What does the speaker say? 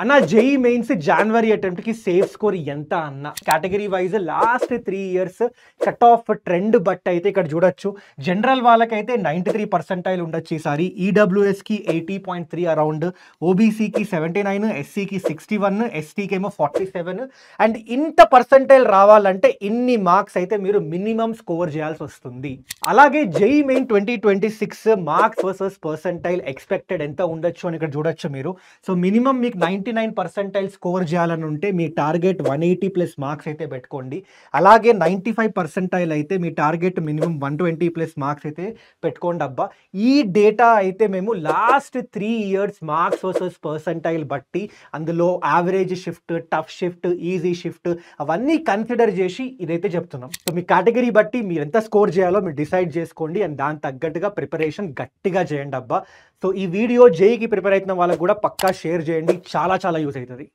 అన్న JEE mains జనవరి attempt కి safe score ఎంత అన్న category wise last 3 years cut off trend but అయితే ఇక్కడ చూడొచ్చు. జనరల్ వాళ్ళకైతే 93% ఉండొచ్చు ఈసారి, ఈడబ్ల్యూఎస్ కి 80.3 అరౌండ్, ఓబీసీకి 79, ఎస్సీకి 61, ఎస్టీకి ఏమో 47. అండ్ ఇంత పర్సంటైల్ రావాలంటే ఇన్ని మార్క్స్ అయితే మీరు మినిమం స్కోర్ చేయాల్సి వస్తుంది. అలాగే JEE main 2026 marks versus percentile expected ఎంత ఉండొచ్చు అని ఇక్కడ చూడొచ్చు మీరు. సో మినిమం మీకు 99 పర్సెంటైల్ స్కోర్ చేయాలని ఉంటే మీ టార్గెట్ 180+ మార్క్స్ అయితే పెట్టుకోండి. అలాగే 95 పర్సెంటైల్ అయితే మీ టార్గెట్ మినిమం 120+ మార్క్స్ అయితే పెట్టుకోండి అబ్బా. ఈ డేటా అయితే మేము last 3 years marks versus percentile బట్టి, అందులో average shift, tough shift, easy shift అవన్నీ కన్సిడర్ చేసి ఇదైతే చెప్తున్నాం. సో మీ కేటగిరీ బట్టి మీరు ఎంత స్కోర్ చేయాలో మీరు డిసైడ్ చేసుకోండి అండ్ దాని తగ్గట్టుగా ప్రిపరేషన్ గట్టిగా చేయండి అబ్బా. సో ఈ వీడియో జేఈకి ప్రిపేర్ అవుతున్న వాళ్ళకి కూడా పక్కా షేర్ చేయండి, చాలా యూజ్ అవుతుంది.